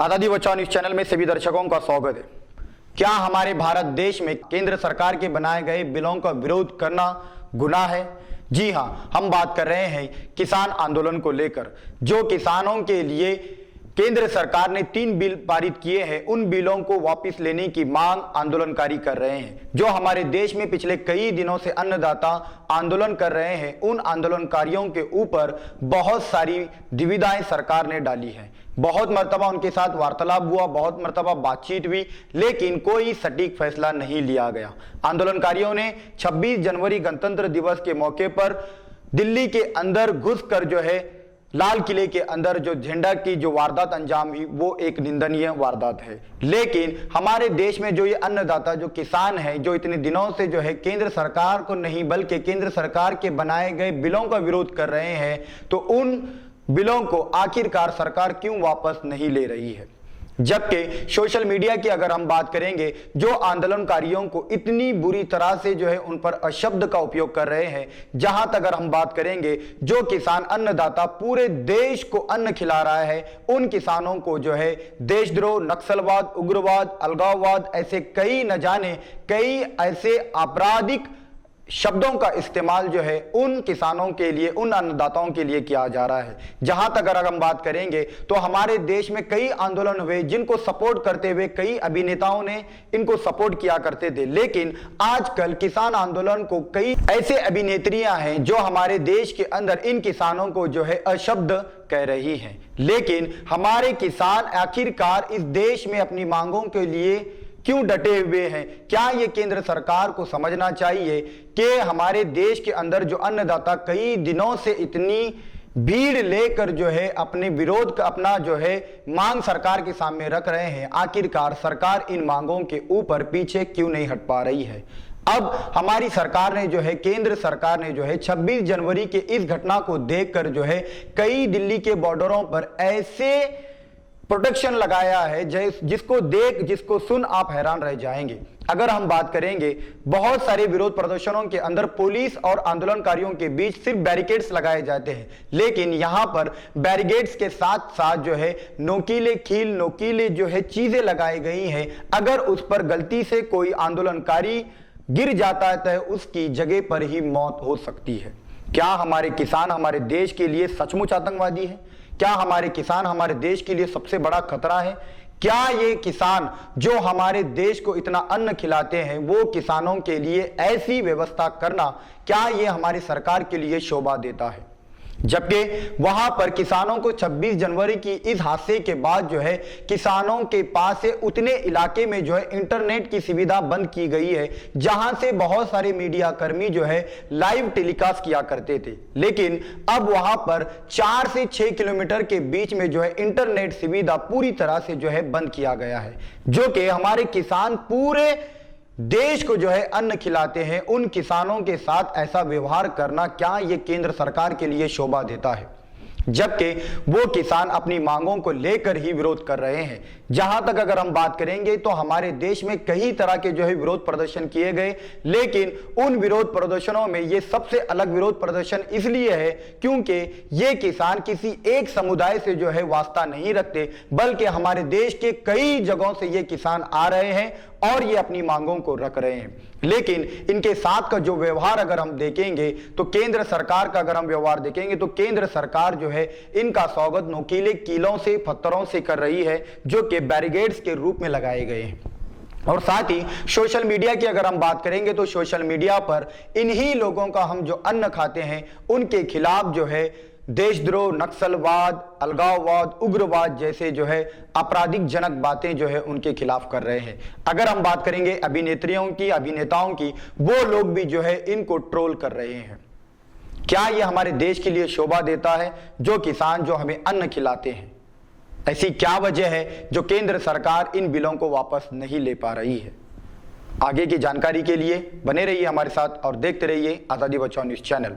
आजादी बचाओ news channel में सभी दर्शकों का स्वागत है। क्या हमारे भारत देश में केंद्र सरकार के बनाए गए बिलों का विरोध करना गुनाह है? जी हां, हम बात कर रहे हैं किसान आंदोलन को लेकर। जो किसानों के लिए केंद्र सरकार ने 3 बिल पारित किए हैं, उन बिलों को वापस लेने की मांग आंदोलनकारी कर रहे हैं। जो हमारे देश में पिछले कई दिनों से अन्नदाता आंदोलन कर रहे हैं, उन आंदोलनकारियों के ऊपर बहुत सारी दुविधाएं सरकार ने डाली हैं। बहुत मर्तबा उनके साथ वार्तालाप हुआ, बहुत मर्तबा बातचीत हुई, लेकिन कोई सटीक फैसला नहीं लिया गया। आंदोलनकारियों ने 26 जनवरी गणतंत्र दिवस के मौके पर दिल्ली के अंदर घुसकर जो है लाल किले के अंदर जो झंडा की जो वारदात अंजाम हुई, वो एक निंदनीय वारदात है। लेकिन हमारे देश में जो ये अन्नदाता, जो किसान है, जो इतने दिनों से जो है केंद्र सरकार को नहीं बल्कि केंद्र सरकार के बनाए गए बिलों का विरोध कर रहे हैं, तो उन बिलों को आखिरकार सरकार क्यों वापस नहीं ले रही है? जबकि सोशल मीडिया की अगर हम बात करेंगे, जो आंदोलनकारियों को इतनी बुरी तरह से जो है उन पर अशब्द का उपयोग कर रहे हैं, जहां तक अगर हम बात करेंगे, जो किसान अन्नदाता पूरे देश को अन्न खिला रहा है, उन किसानों को जो है देशद्रोह, नक्सलवाद, उग्रवाद, अलगाववाद, ऐसे कई न जाने कई ऐसे आपराधिक शब्दों का इस्तेमाल जो है उन किसानों के लिए, उन अन्नदाताओं के लिए किया जा रहा है। जहां तक अगर हम बात करेंगे तो हमारे देश में कई आंदोलन हुए, जिनको सपोर्ट करते हुए कई अभिनेताओं ने इनको सपोर्ट किया करते थे। लेकिन आजकल किसान आंदोलन को कई ऐसे अभिनेत्रियां हैं जो हमारे देश के अंदर इन किसानों को जो है अशब्द कह रही हैं। लेकिन हमारे किसान आखिरकार इस देश में अपनी मांगों के लिए क्यों डटे हुए हैं? क्या ये केंद्र सरकार को समझना चाहिए कि हमारे देश के अंदर जो अन्नदाता कई दिनों से इतनी भीड़ लेकर जो है अपने विरोध का अपना जो है मांग सरकार के सामने रख रहे हैं, आखिरकार सरकार इन मांगों के ऊपर पीछे क्यों नहीं हट पा रही है? अब हमारी सरकार ने जो है, केंद्र सरकार ने जो है 26 जनवरी के इस घटना को देखकर जो है कई दिल्ली के बॉर्डरों पर ऐसे प्रोटेक्शन लगाया है जिसको देख, जिसको सुन आप हैरान रह जाएंगे। अगर हम बात करेंगे, बहुत सारे विरोध प्रदर्शनों के अंदर पुलिस और आंदोलनकारियों के बीच सिर्फ बैरिकेड्स लगाए जाते हैं, लेकिन यहां पर बैरिकेड्स के साथ साथ जो है नोकीले कील, नोकीले जो है चीजें लगाई गई हैं। अगर उस पर गलती से कोई आंदोलनकारी गिर जाता है तो उसकी जगह पर ही मौत हो सकती है। क्या हमारे किसान हमारे देश के लिए सचमुच आतंकवादी है? क्या हमारे किसान हमारे देश के लिए सबसे बड़ा खतरा है? क्या ये किसान जो हमारे देश को इतना अन्न खिलाते हैं, वो किसानों के लिए ऐसी व्यवस्था करना, क्या ये हमारी सरकार के लिए शोभा देता है? जबकि वहां पर किसानों को 26 जनवरी की इस हादसे के बाद जो है किसानों के पास से उतने इलाके में जो है इंटरनेट की सुविधा बंद की गई है, जहां से बहुत सारे मीडिया कर्मी जो है लाइव टेलीकास्ट किया करते थे। लेकिन अब वहां पर 4 से 6 किलोमीटर के बीच में जो है इंटरनेट सुविधा पूरी तरह से जो है बंद किया गया है। जो कि हमारे किसान पूरे देश को जो है अन्न खिलाते हैं, उन किसानों के साथ ऐसा व्यवहार करना, क्या ये केंद्र सरकार के लिए शोभा देता है? जबकि वो किसान अपनी मांगों को लेकर ही विरोध कर रहे हैं। जहां तक अगर हम बात करेंगे तो हमारे देश में कई तरह के जो है विरोध प्रदर्शन किए गए, लेकिन उन विरोध प्रदर्शनों में ये सबसे अलग विरोध प्रदर्शन इसलिए है क्योंकि ये किसान किसी एक समुदाय से जो है वास्ता नहीं रखते, बल्कि हमारे देश के कई जगहों से ये किसान आ रहे हैं और ये अपनी मांगों को रख रहे हैं। लेकिन इनके साथ का जो व्यवहार अगर हम देखेंगे तो केंद्र सरकार का अगर हम व्यवहार देखेंगे तो केंद्र सरकार जो है इनका स्वागत नोकीले कीलों से, पत्थरों से कर रही है, जो कि बैरिकेड्स के रूप में लगाए गए हैं। और साथ ही सोशल मीडिया की अगर हम बात करेंगे तो सोशल मीडिया पर इन्हीं लोगों का हम जो अन्न खाते हैं उनके खिलाफ जो है देशद्रोह, नक्सलवाद, अलगाववाद, उग्रवाद जैसे जो है आपराधिक जनक बातें जो है उनके खिलाफ कर रहे हैं। अगर हम बात करेंगे अभिनेत्रियों की, अभिनेताओं की, वो लोग भी जो है इनको ट्रोल कर रहे हैं। क्या ये हमारे देश के लिए शोभा देता है? जो किसान जो हमें अन्न खिलाते हैं, ऐसी क्या वजह है जो केंद्र सरकार इन बिलों को वापस नहीं ले पा रही है? आगे की जानकारी के लिए बने रहिए हमारे साथ और देखते रहिए आजादी बचाओ न्यूज चैनल।